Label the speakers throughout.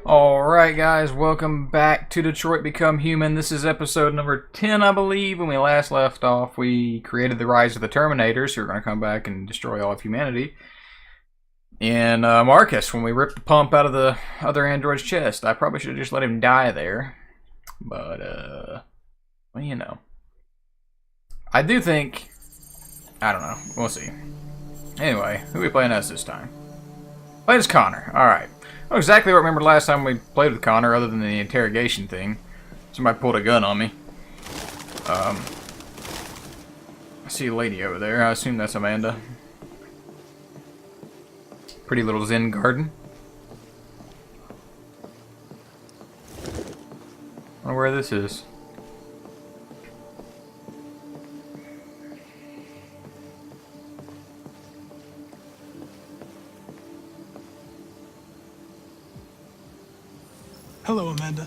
Speaker 1: Alright guys, welcome back to Detroit Become Human. This is episode number 10, I believe. When we last left off, we created the rise of the Terminators, who are going to come back and destroy all of humanity. And Marcus, when we ripped the pump out of the other android's chest. I probably should have just let him die there. But, well, you know. I do think... I don't know. We'll see. Anyway, who are we playing as this time? Play as Connor. Alright. I don't exactly remember last time we played with Connor, other than the interrogation thing. Somebody pulled a gun on me. I see a lady over there. I assume that's Amanda. Pretty little Zen garden. I wonder where this is.
Speaker 2: Hello, Amanda.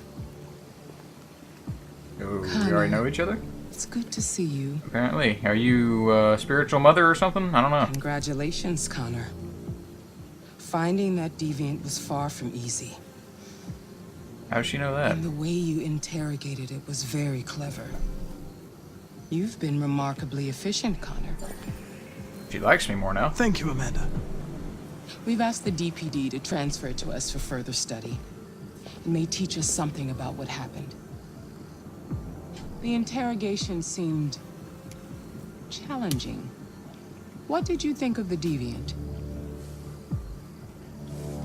Speaker 1: Oh, we already know each other?
Speaker 3: It's good to see you.
Speaker 1: Apparently. Are you a spiritual mother or something? I don't know.
Speaker 3: Congratulations, Connor. Finding that deviant was far from easy.
Speaker 1: How does she know that?
Speaker 3: And the way you interrogated it was very clever. You've been remarkably efficient, Connor.
Speaker 1: She likes me more now.
Speaker 2: Thank you, Amanda.
Speaker 3: We've asked the DPD to transfer it to us for further study. It may teach us something about what happened. The interrogation seemed challenging. What did you think of the deviant?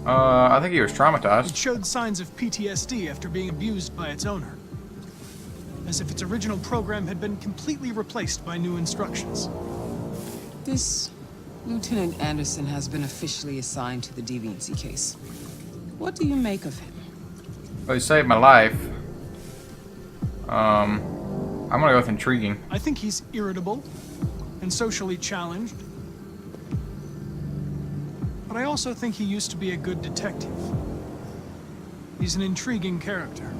Speaker 1: I think he was traumatized.
Speaker 2: It showed signs of PTSD after being abused by its owner. As if its original program had been completely replaced by new instructions.
Speaker 3: This Lieutenant Anderson has been officially assigned to the deviancy case. What do you make of him?
Speaker 1: Well, he saved my life. I'm gonna go with intriguing.
Speaker 2: I think he's irritable and socially challenged. But I also think he used to be a good detective. He's an intriguing character.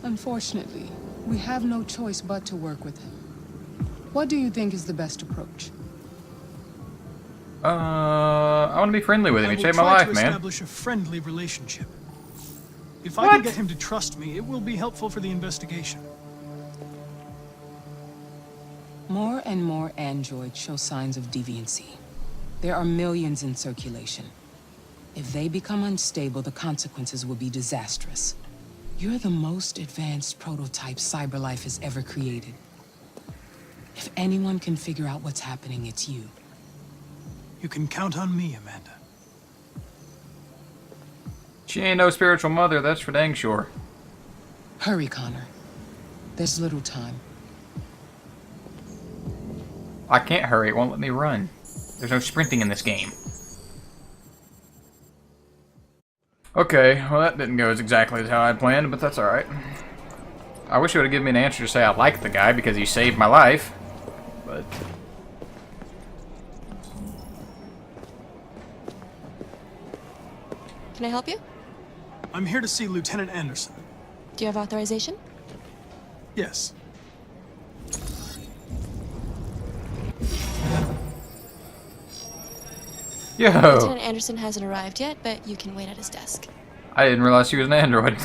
Speaker 3: Unfortunately, we have no choice but to work with him. What do you think is the best approach?
Speaker 1: I want to be friendly with him. He saved my
Speaker 2: I will
Speaker 1: life,
Speaker 2: try to
Speaker 1: man.
Speaker 2: establish a friendly relationship. If I can get him to trust me, it will be helpful for the investigation.
Speaker 3: More and more androids show signs of deviancy. There are millions in circulation. If they become unstable, the consequences will be disastrous. You're the most advanced prototype cyberlife has ever created. If anyone can figure out what's happening, it's you.
Speaker 2: You can count on me, Amanda.
Speaker 1: She ain't no spiritual mother, that's for dang sure.
Speaker 3: Hurry, Connor. There's little time.
Speaker 1: I can't hurry, it won't let me run. There's no sprinting in this game. Okay, well that didn't go as exactly as how I planned, but that's alright. I wish it would have given me an answer to say I like the guy because he saved my life. But...
Speaker 4: Can I help you?
Speaker 2: I'm here to see Lieutenant Anderson.
Speaker 4: Do you have authorization?
Speaker 2: Yes.
Speaker 1: Yo!
Speaker 4: Lieutenant Anderson hasn't arrived yet, but you can wait at his desk.
Speaker 1: I didn't realize she was an android.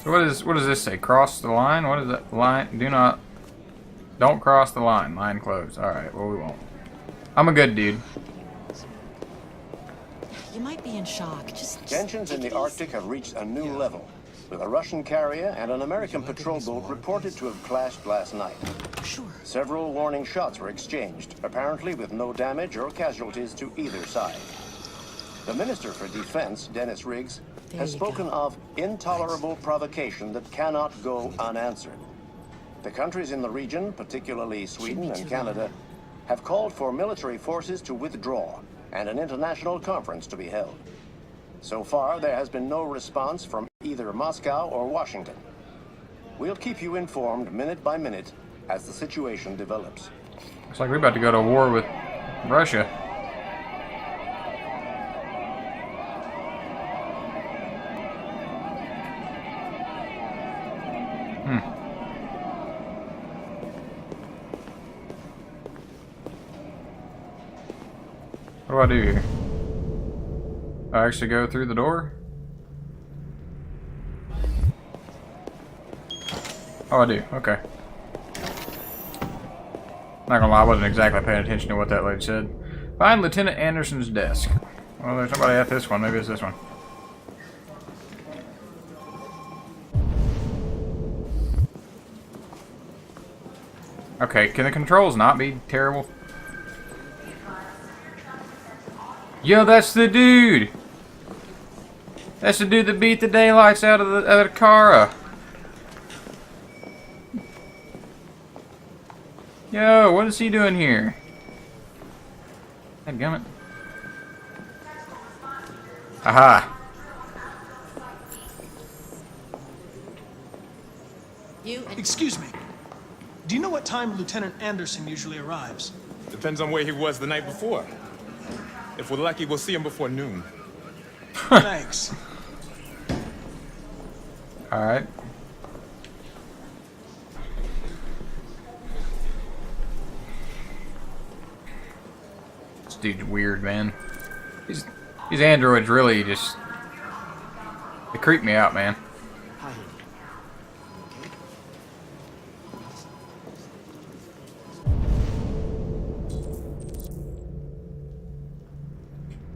Speaker 1: So what does this say? Cross the line? What is that? Line? Don't cross the line. Line closed. Alright, well we won't. I'm a good dude.
Speaker 5: You might be in shock. Just
Speaker 6: Tensions in the Arctic have reached a new level, with a Russian carrier and an American patrol boat reported to have clashed last night.
Speaker 5: sure.
Speaker 6: Several warning shots were exchanged, apparently with no damage or casualties to either side. The Minister for Defense, Dennis Riggs, has spoken of intolerable provocation that cannot go unanswered. The countries in the region, particularly Sweden and Canada, have called for military forces to withdraw and an international conference to be held. So far, there has been no response from either Moscow or Washington. We'll keep you informed minute by minute as the situation develops.
Speaker 1: Looks like we're about to go to war with Russia. What do I do here? I actually go through the door? Oh, I do. Okay. Not gonna lie, I wasn't exactly paying attention to what that lady said. Find Lieutenant Anderson's desk. Well, there's somebody at this one. Maybe it's this one. Okay, can the controls not be terrible? Yo, that's the dude! That's the dude that beat the daylights out of Kara. Yo, what is he doing here? Dadgummit. Aha!
Speaker 2: Excuse me. Do you know what time Lieutenant Anderson usually arrives?
Speaker 7: Depends on where he was the night before. If we're lucky, we'll see him before noon.
Speaker 2: Thanks.
Speaker 1: Alright. This dude's weird, man. These androids really just... They creep me out, man.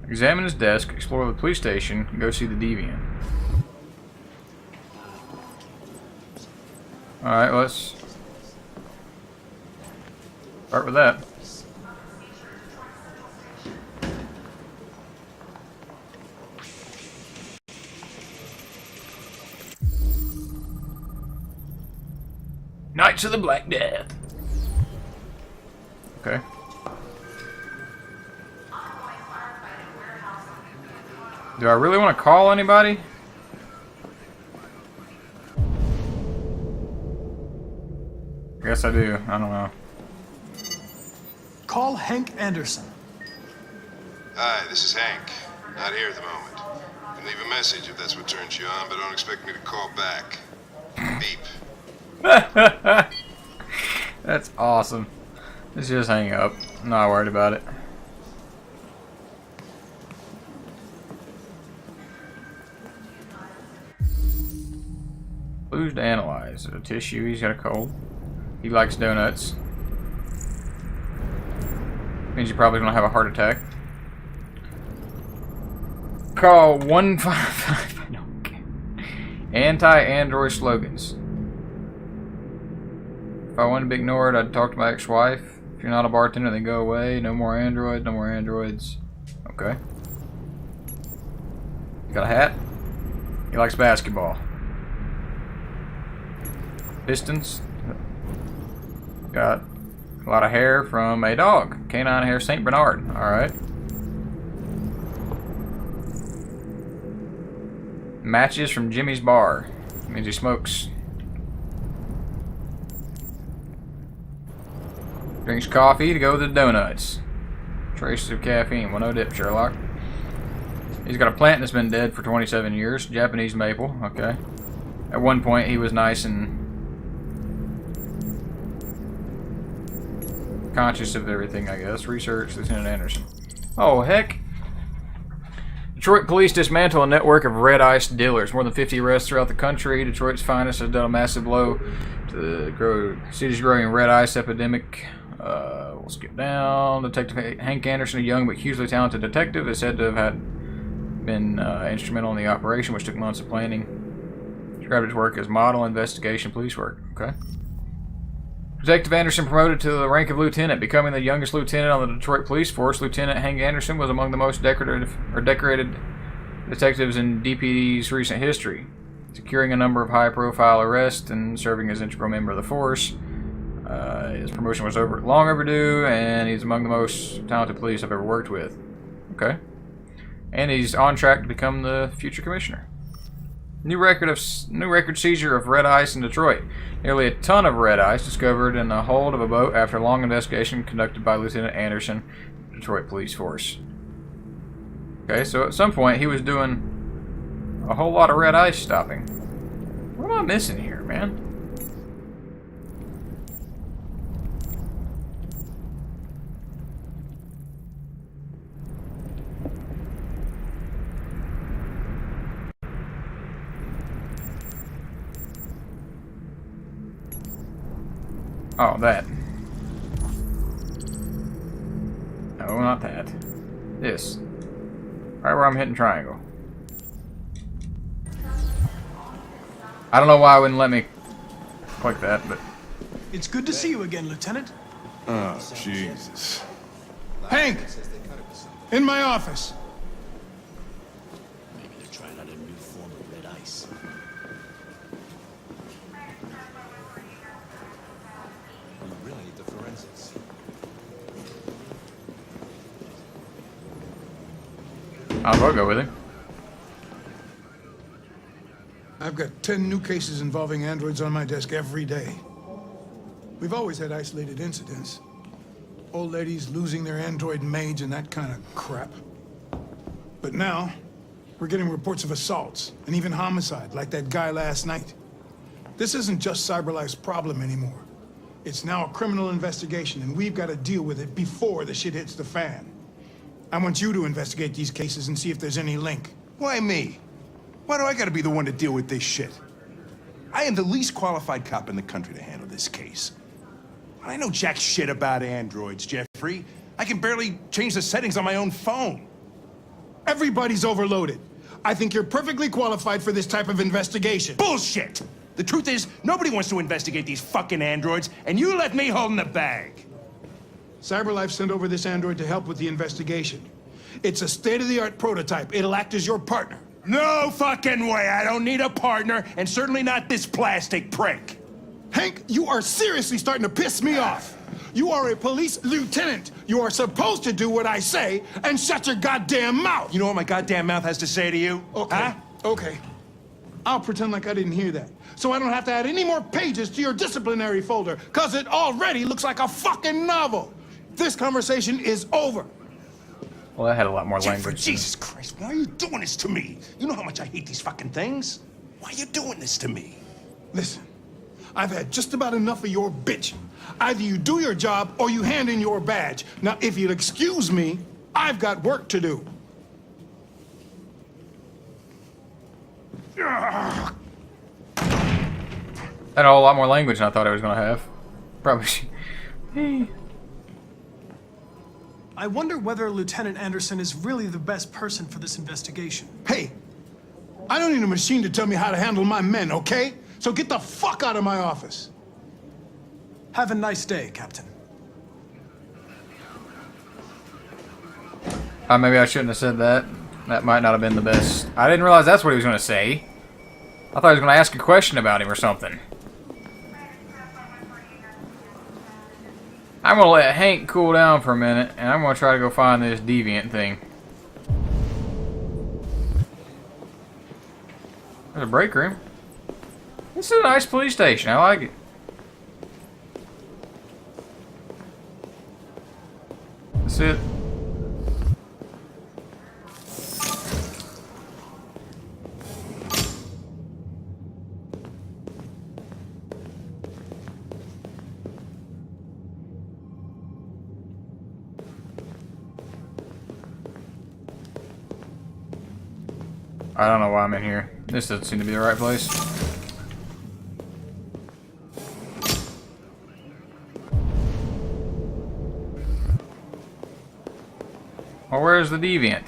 Speaker 1: Examine his desk, explore the police station, and go see the deviant. Alright, let's start with that. Knights of the Black Death. Okay. Do I really want to call anybody? I guess I do. I don't know.
Speaker 2: Call Hank Anderson.
Speaker 8: Hi, this is Hank. Not here at the moment. You can leave a message if that's what turns you on, but don't expect me to call back. Beep.
Speaker 1: That's awesome. Let's just hang up. I'm not worried about it. Clues to analyze. A tissue. He's got a cold. He likes donuts. Means you're probably gonna have a heart attack. Call 155. I don't care. Anti-android slogans. If I wanted to be ignored, I'd talk to my ex-wife. If you're not a bartender, then go away. No more androids. No more androids. Okay. Got a hat. He likes basketball. Pistons. Got a lot of hair from a dog. Canine hair St. Bernard. Alright. Matches from Jimmy's bar. Means he smokes. Drinks coffee to go with the donuts. Traces of caffeine. Well, no dip, Sherlock. He's got a plant that's been dead for 27 years. Japanese maple. Okay. At one point, he was nice and conscious of everything, I guess. Research, Lieutenant Anderson. Oh, heck. Detroit police dismantle a network of red ice dealers. More than 50 arrests throughout the country. Detroit's finest has done a massive blow to the city's growing red ice epidemic. We'll skip down. Detective Hank Anderson, a young but hugely talented detective, is said to have been instrumental in the operation, which took months of planning. Described his work as model investigation police work. Okay. Detective Anderson promoted to the rank of lieutenant, becoming the youngest lieutenant on the Detroit Police Force. Lieutenant Hank Anderson was among the most decorated detectives in DPD's recent history, securing a number of high-profile arrests and serving as an integral member of the force. His promotion was long overdue, and he's among the most talented police I've ever worked with. Okay. And he's on track to become the future commissioner. New record seizure of red ice in Detroit. Nearly a ton of red ice discovered in the hold of a boat after a long investigation conducted by Lieutenant Anderson, Detroit Police Force. Okay, so at some point he was doing a whole lot of red ice stopping. What am I missing here, man? Oh, that. No, not that. This. Right where I'm hitting triangle. I don't know why it wouldn't let me click that, but...
Speaker 2: It's good to see you again, Lieutenant.
Speaker 8: Oh, Jesus.
Speaker 2: Hank! In my office.
Speaker 9: Maybe they're trying out a new form of red ice. We really need the forensics.
Speaker 1: I'll go with him.
Speaker 10: I've got 10 new cases involving androids on my desk every day. We've always had isolated incidents. Old ladies losing their android maids and that kind of crap. But now, we're getting reports of assaults and even homicide, like that guy last night. This isn't just CyberLife's problem anymore. It's now a criminal investigation, and we've got to deal with it before the shit hits the fan. I want you to investigate these cases and see if there's any link.
Speaker 11: Why me? Why do I gotta be the one to deal with this shit? I am the least qualified cop in the country to handle this case. I know jack shit about androids, Jeffrey. I can barely change the settings on my own phone.
Speaker 10: Everybody's overloaded. I think you're perfectly qualified for this type of investigation.
Speaker 11: Bullshit! The truth is, nobody wants to investigate these fucking androids, and you left me holding the bag.
Speaker 10: CyberLife sent over this android to help with the investigation. It's a state-of-the-art prototype. It'll act as your partner.
Speaker 11: No fucking way! I don't need a partner, and certainly not this plastic prick.
Speaker 10: Hank, you are seriously starting to piss me off. You are a police lieutenant. You are supposed to do what I say and shut your goddamn mouth.
Speaker 11: You know what my goddamn mouth has to say to you?
Speaker 10: Okay,
Speaker 11: huh?
Speaker 10: okay. I'll pretend like I didn't hear that, so I don't have to add any more pages to your disciplinary folder, because it already looks like a fucking novel. This conversation is over.
Speaker 1: Well, that had a lot more
Speaker 11: Jeffrey,
Speaker 1: language.
Speaker 11: Jesus Christ, why are you doing this to me? You know how much I hate these fucking things. Why are you doing this to me?
Speaker 10: Listen, I've had just about enough of your bitching. Either you do your job or you hand in your badge. Now, if you'll excuse me, I've got work to do.
Speaker 1: That had a whole lot more language than I thought I was going to have. Probably.
Speaker 2: I wonder whether Lieutenant Anderson is really the best person for this investigation.
Speaker 10: Hey, I don't need a machine to tell me how to handle my men, okay? So get the fuck out of my office.
Speaker 2: Have a nice day, Captain.
Speaker 1: Maybe I shouldn't have said that. That might not have been the best. I didn't realize that's what he was going to say. I thought he was going to ask a question about him or something. I'm going to let Hank cool down for a minute, and I'm going to try to go find this deviant thing. There's a break room. This is a nice police station. I like it. That's it. I don't know why I'm in here. This doesn't seem to be the right place. Well, where's the deviant?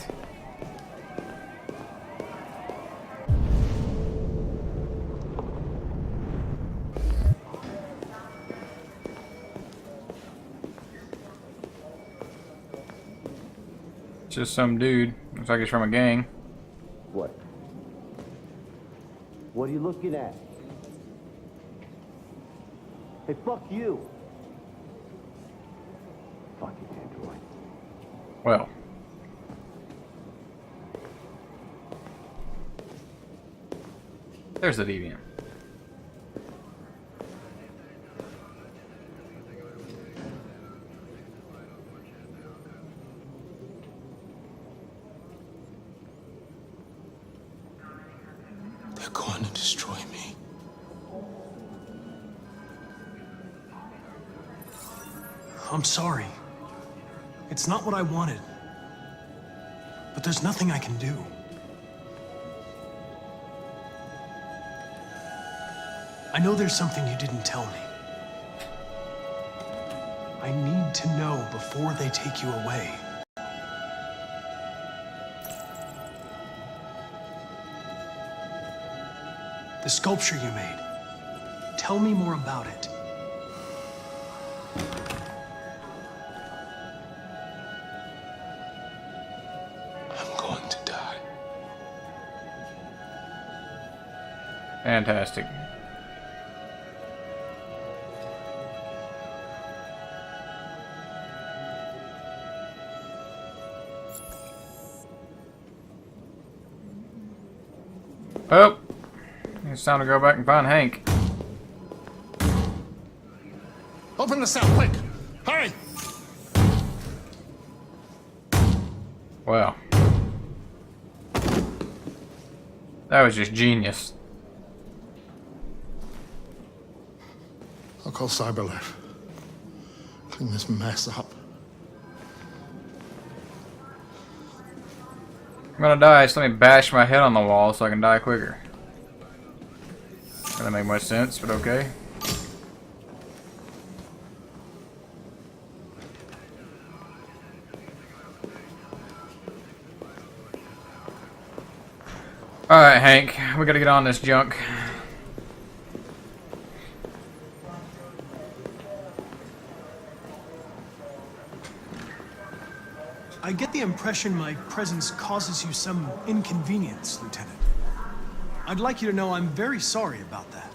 Speaker 1: Just some dude. Looks like he's from a gang.
Speaker 12: What? What are you looking at? Hey, fuck you! Fucking android.
Speaker 1: Well. There's the deviant.
Speaker 10: They're going to destroy me.
Speaker 2: I'm sorry. It's not what I wanted. But there's nothing I can do. I know there's something you didn't tell me. I need to know before they take you away. The sculpture you made. Tell me more about it.
Speaker 11: I'm going to die.
Speaker 1: Fantastic. Oh, it's time to go back and find Hank.
Speaker 11: Open the cell, quick! Hurry!
Speaker 1: Wow. That was just genius.
Speaker 10: I'll call Cyberlife. Clean this mess up.
Speaker 1: I'm gonna die, so let me bash my head on the wall so I can die quicker. Doesn't make much sense, but okay. Alright, Hank, we gotta get on this junk.
Speaker 2: I get the impression my presence causes you some inconvenience, Lieutenant. I'd like you to know I'm very sorry about that.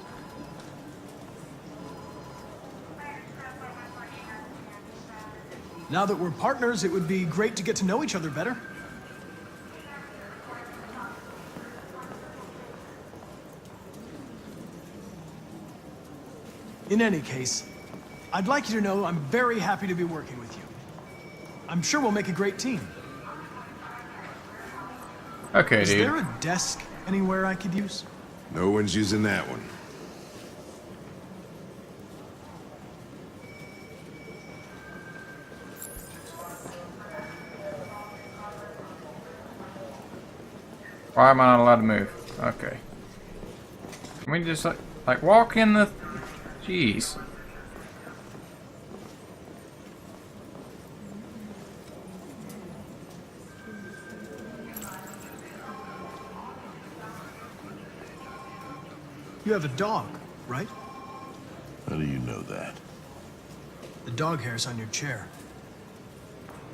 Speaker 2: Now that we're partners, it would be great to get to know each other better. In any case, I'd like you to know I'm very happy to be working with you. I'm sure we'll make a great team.
Speaker 1: Okay,
Speaker 2: Is
Speaker 1: dude.
Speaker 2: there a desk anywhere I could use?
Speaker 8: No one's using that one.
Speaker 1: Why am I not allowed to move? Okay. Can we just like walk in the... Jeez.
Speaker 2: You have a dog, right?
Speaker 8: How do you know that?
Speaker 2: The dog hair's on your chair.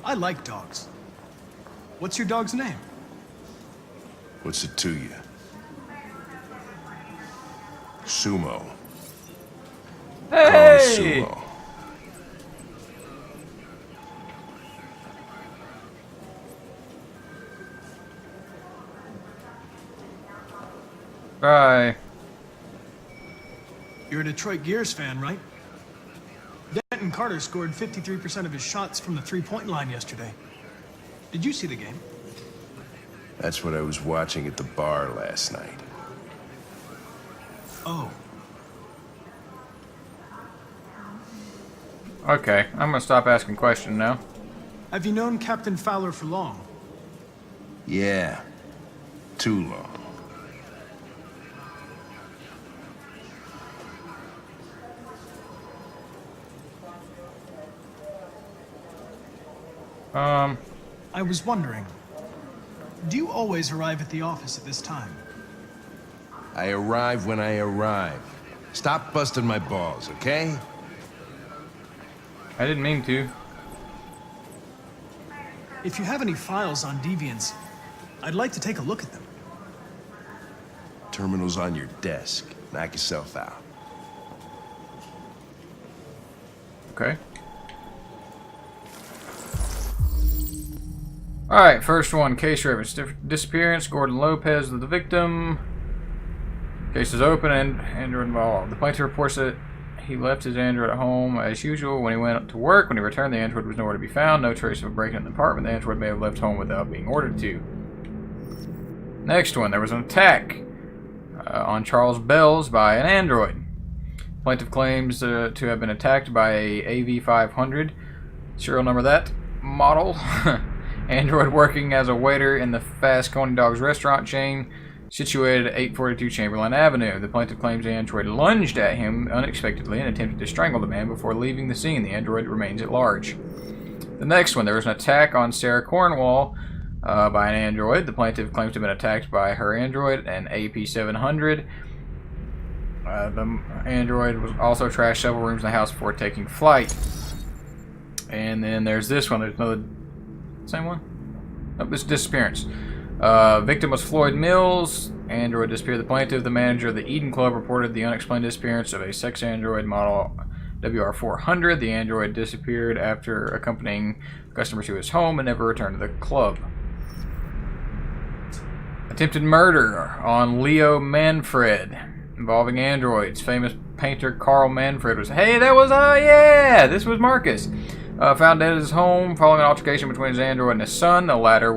Speaker 2: I like dogs. What's your dog's name?
Speaker 8: What's it to you? Sumo.
Speaker 1: Hey!
Speaker 8: Sumo.
Speaker 1: Bye.
Speaker 2: You're a Detroit Gears fan, right? Denton Carter scored 53% of his shots from the three-point line yesterday. Did you see the game?
Speaker 8: That's what I was watching at the bar last night.
Speaker 2: Oh.
Speaker 1: Okay, I'm gonna stop asking questions now.
Speaker 2: Have you known Captain Fowler for long?
Speaker 8: Yeah. Too long.
Speaker 2: I was wondering, do you always arrive at the office at this time?
Speaker 8: I arrive when I arrive. Stop busting my balls, okay?
Speaker 1: I didn't mean to.
Speaker 2: If you have any files on deviants, I'd like to take a look at them.
Speaker 8: Terminal's on your desk. Knock yourself out.
Speaker 1: Okay. Alright, first one, case reference. Disappearance, Gordon Lopez was the victim. Case is open and Android involved. The plaintiff reports that he left his Android at home as usual when he went up to work. When he returned, the Android was nowhere to be found. No trace of a break in the apartment. The Android may have left home without being ordered to. Next one, there was an attack on Charles Bells by an Android. Plaintiff claims to have been attacked by a AV500. Serial number of that model. Android working as a waiter in the Fast Coney Dogs restaurant chain. situated at 842 Chamberlain Avenue. The plaintiff claims the android lunged at him unexpectedly and attempted to strangle the man before leaving the scene. The android remains at large. The next one, there was an attack on Sarah Cornwall by an android. The plaintiff claims to have been attacked by her android, an AP-700. The android was also trashed several rooms in the house before taking flight. And then there's this one. There's another... Same one? Oh, this disappearance. Victim was Floyd Mills. Android disappeared. The plaintiff, the manager of the Eden Club, reported the unexplained disappearance of a sex android model WR400. The android disappeared after accompanying a customer to his home and never returned to the club. Attempted murder on Leo Manfred involving androids. Famous painter Carl Manfred was... Hey, that was... yeah! This was Marcus. Found dead at his home following an altercation between his android and his son. The latter's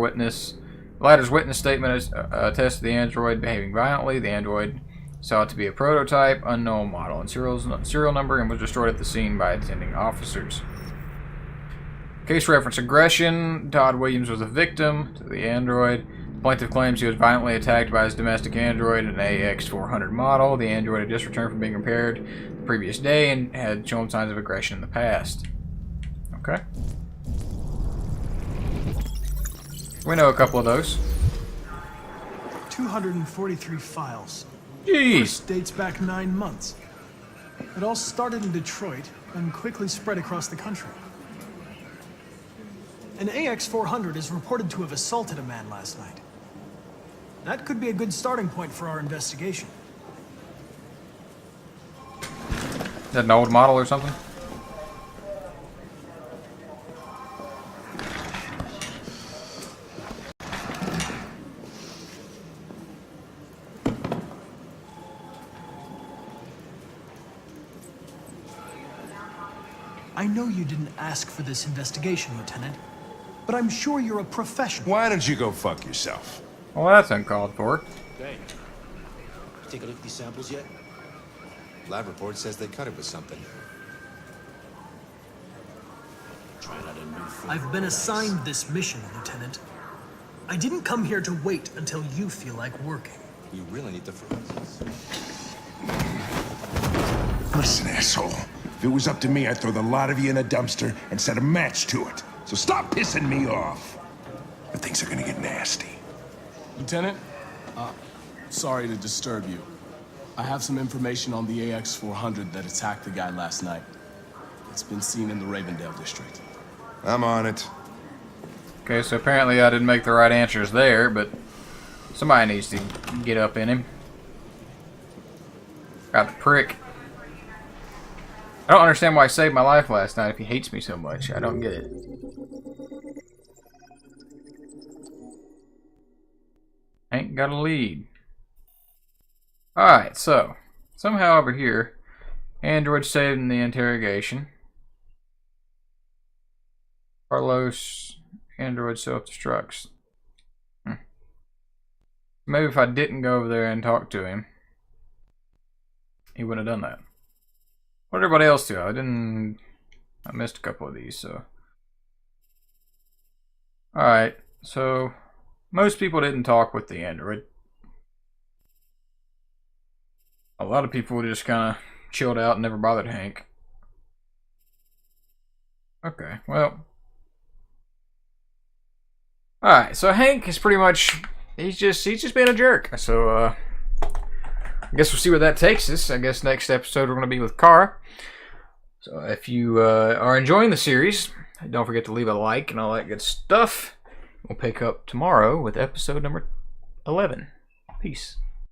Speaker 1: witness statement attests to the android behaving violently. The android saw it to be a prototype, unknown model, and serial number, and was destroyed at the scene by attending officers. Case reference: aggression. Todd Williams was a victim to the android. The plaintiff claims he was violently attacked by his domestic android, an AX400 model. The android had just returned from being repaired the previous day and had shown signs of aggression in the past. Okay. We know a couple of those.
Speaker 2: 243 files.
Speaker 1: Jeez.
Speaker 2: First dates back 9 months. It all started in Detroit and quickly spread across the country. An AX400 is reported to have assaulted a man last night. That could be a good starting point for our investigation.
Speaker 1: Is that an old model or something?
Speaker 2: I know you didn't ask for this investigation, Lieutenant, but I'm sure you're a professional.
Speaker 11: Why don't you go fuck yourself?
Speaker 1: Well, that's uncalled for.
Speaker 9: Hey, take a look at these samples yet? Lab report says they cut it with something. Trying out a new form.
Speaker 2: I've been assigned this mission, Lieutenant. I didn't come here to wait until you feel like working.
Speaker 9: We really need the forensics.
Speaker 11: Listen, asshole. If it was up to me, I'd throw the lot of you in a dumpster and set a match to it. So stop pissing me off. But things are gonna get nasty.
Speaker 13: Lieutenant, sorry to disturb you. I have some information on the AX400 that attacked the guy last night. It's been seen in the Ravendale district.
Speaker 11: I'm on it.
Speaker 1: Okay, so apparently I didn't make the right answers there, but somebody needs to get up in him. Got the prick. I don't understand why he saved my life last night if he hates me so much. I don't get it. Ain't got a lead. Alright, so somehow over here, android saved in the interrogation. Carlos, android self-destructs. Maybe if I didn't go over there and talk to him, he wouldn't have done that. What did everybody else do? I missed a couple of these, so. Alright, so most people didn't talk with the android. A lot of people just kind of chilled out and never bothered Hank. Okay, well. Alright, so Hank is pretty much, he's just being a jerk. So, I guess we'll see where that takes us. I guess next episode we're going to be with Kara. So if you are enjoying the series, don't forget to leave a like and all that good stuff. We'll pick up tomorrow with episode number 11. Peace.